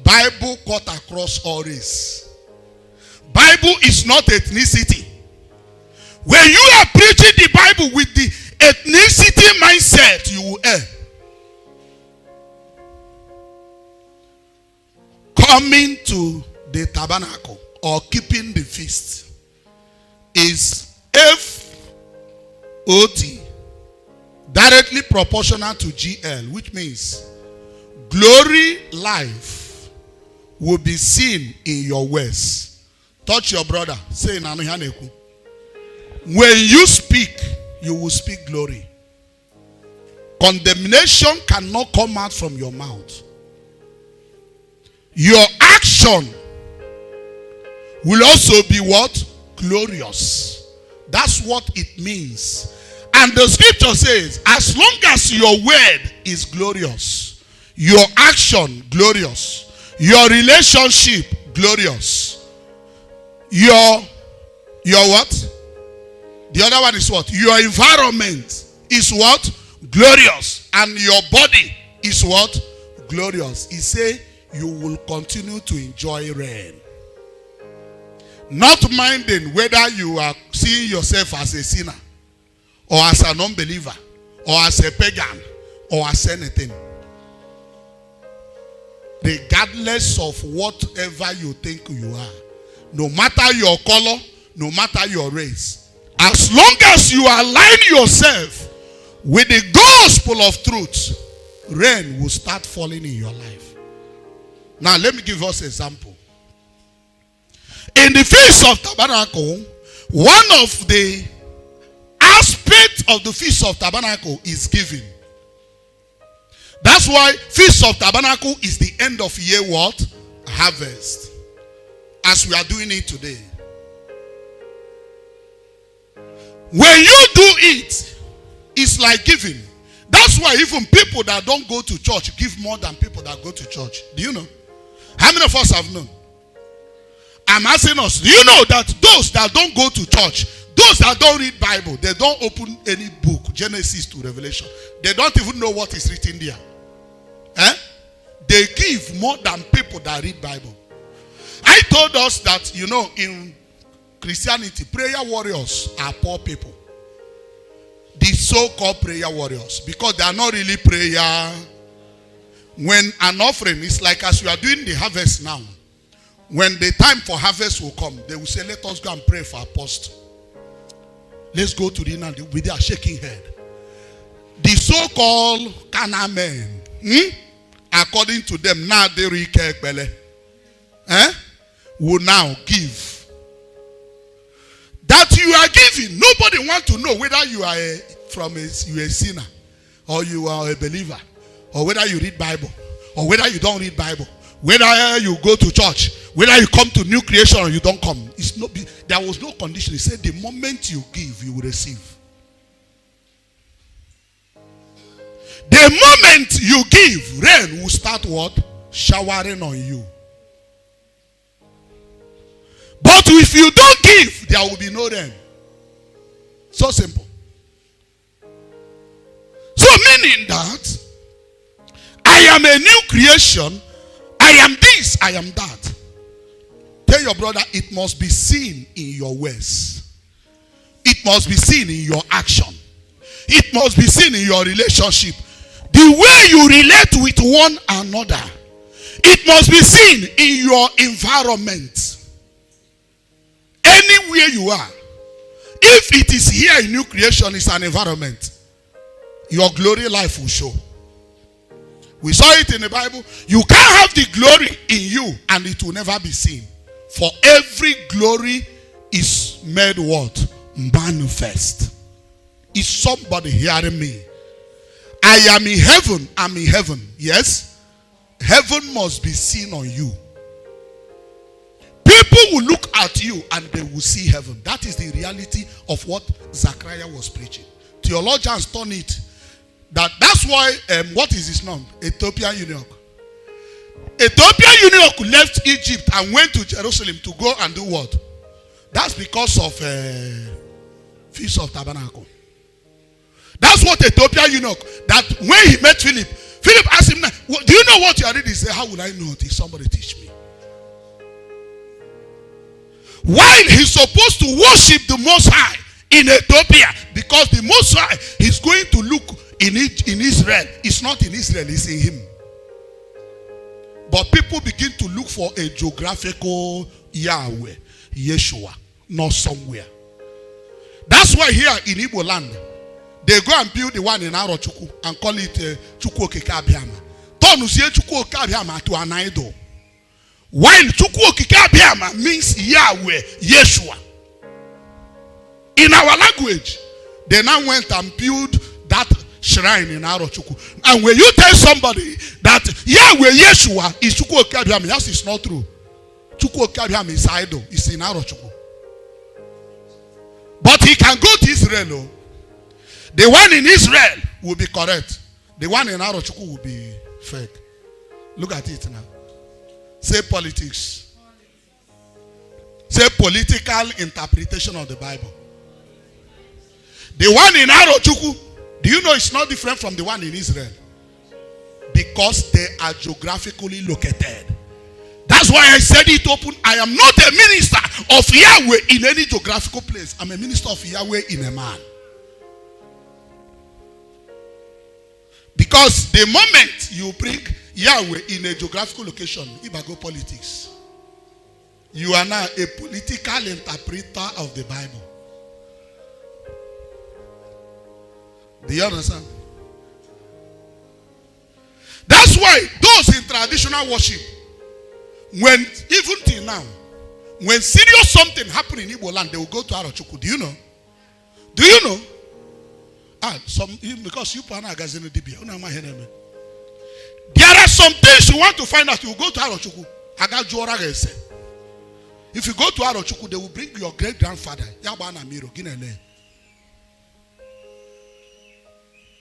Bible cut across all race. Bible is not ethnicity. When you are preaching the Bible with the ethnicity mindset, you will err. Coming to the tabernacle or keeping the feast is FOT, directly proportional to GL, which means glory life will be seen in your ways. Touch your brother. Say, when you speak, you will speak glory. Condemnation cannot come out from your mouth. Your action will also be what? Glorious. That's what it means. And the scripture says, as long as your word is glorious, your action glorious, your relationship glorious, your what? The other one is what? Your environment is what? Glorious. And your body is what? Glorious. He say you will continue to enjoy rain. Not minding whether you are seeing yourself as a sinner, or as an unbeliever, or as a pagan, or as anything. Regardless of whatever you think you are, no matter your color, no matter your race, as long as you align yourself with the gospel of truth, rain will start falling in your life. Now let me give us an example. In the Feast of Tabernacle, one of the aspects of the Feast of Tabernacle is giving. That's why Feast of Tabernacle is the end of year what? Harvest. As we are doing it today. When you do it, it's like giving. That's why even people that don't go to church give more than people that go to church. Do you know? How many of us have known? I'm asking us, do you know that those that don't go to church, those that don't read Bible, they don't open any book, Genesis to Revelation, they don't even know what is written there. They give more than people that read Bible. I told us that, you know, in Christianity, prayer warriors are poor people. The so-called prayer warriors, because they are not really prayer. When an offering is like as we are doing the harvest now, when the time for harvest will come, they will say, let us go and pray for Apostle. Let's go to the inn with their shaking head. The so-called Cana men, according to them, now they will now give. That you are giving, nobody wants to know whether you are a sinner, or you are a believer, or whether you read Bible, or whether you don't read Bible, whether you go to church, whether you come to new creation or you don't come. It's not, there was no condition. He said the moment you give, you will receive. The moment you give, rain will start what? Showering on you. But if you don't give, there will be no rain. So simple. So meaning that I am a new creation. I am this, I am that. Tell your brother, it must be seen in your ways. It must be seen in your action. It must be seen in your relationship. The way you relate with one another. It must be seen in your environment. Anywhere you are. If it is here in new creation, it's an environment. Your glory life will show. We saw it in the Bible. You can't have the glory in you and it will never be seen. For every glory is made what? Manifest. Is somebody hearing me? I am in heaven. I'm in heaven. Yes? Heaven must be seen on you. People will look at you and they will see heaven. That is the reality of what Zechariah was preaching. Theologians turn it. That's why, what is his name? Ethiopian eunuch. Ethiopian eunuch left Egypt and went to Jerusalem to go and do what? That's because of Feast of Tabernacle. That's what Ethiopian eunuch, that when he met Philip, Philip asked him, do you know what you are reading? Say, how will I know it? Somebody teach me. While he's supposed to worship the Most High in Ethiopia, because the Most High is going to look in Israel. It's not in Israel, it's in him. But people begin to look for a geographical Yahweh, Yeshua, not somewhere. That's why here in Igbo land, they go and build the one in Arochukwu and call it Chukwu Okike Abịama. Turn Chukwu Okike Abịama to an idol. While Chukwu Okike Abịama means Yahweh, Yeshua. In our language, they now went and built that shrine in Arochukwu. And when you tell somebody that Yahweh, Yeshua is Chukwu Okike Abịama, yes, it's not true. Chukwu Okike Abịama is idol. It's in Arochukwu. But he can go to Israel. Oh. The one in Israel will be correct. The one in Arochukwu will be fake. Look at it now. Say politics. Say political interpretation of the Bible. The one in Arochukwu, do you know it's not different from the one in Israel? Because they are geographically located. That's why I said it open. I am not a minister of Yahweh in any geographical place. I'm a minister of Yahweh in a man. Because the moment you bring Yahweh in a geographical location, Ibago politics, you are now a political interpreter of the Bible. Do you understand? That's why those in traditional worship, when even till now, when serious something happen in Igbo land, they will go to Arochukwu. Do you know? Do you know? Because you pana gazino dibia. There are some things you want to find out. You go to Arochukwu. If you go to Arochukwu, they will bring your great grandfather. Yabana Miro Ginele.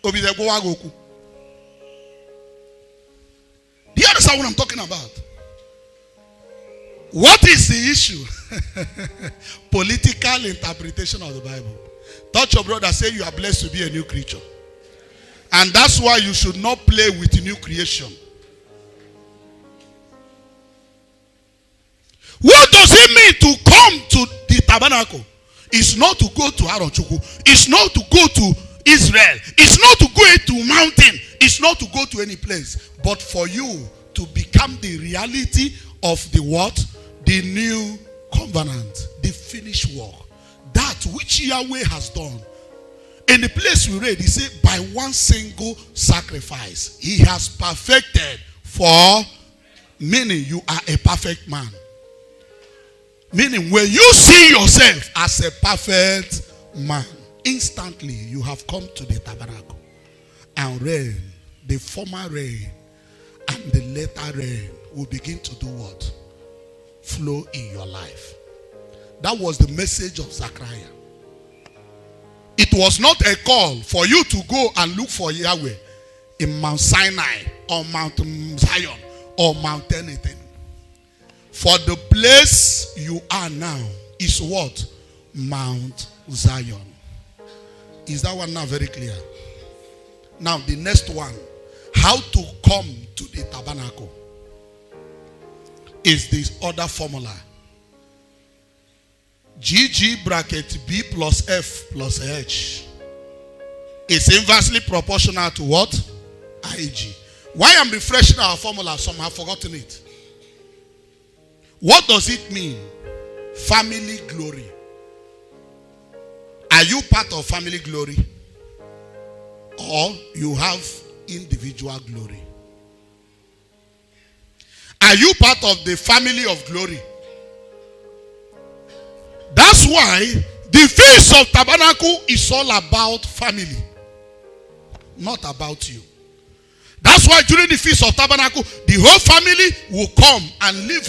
Do you understand what I'm talking about? What is the issue? Political interpretation of the Bible. Touch your brother, say you are blessed to be a new creature. And that's why you should not play with new creation. What does it mean to come to the tabernacle? It's not to go to Arochukwu. It's not to go to Israel. It's not to go to mountain. It's not to go to any place. But for you to become the reality of the what? The new covenant. The finished work. That which Yahweh has done. In the place we read, he said, by one single sacrifice, he has perfected for, meaning you are a perfect man. Meaning when you see yourself as a perfect man, instantly you have come to the tabernacle and rain, the former rain and the later rain will begin to do what? Flow in your life. That was the message of Zechariah. It was not a call for you to go and look for Yahweh in Mount Sinai or Mount Zion or Mount anything. For the place you are now is what? Mount Zion. Is that one now very clear? Now the next one. How to come to the tabernacle is this other formula. GG bracket B plus F plus H is inversely proportional to what? IG. Why I'm refreshing our formula? Some have forgotten it. What does it mean? Family glory. Are you part of family glory? Or you have individual glory? Are you part of the family of glory? That's why the Feast of Tabernacle is all about family, not about you. That's why during the Feast of Tabernacle, the whole family will come and live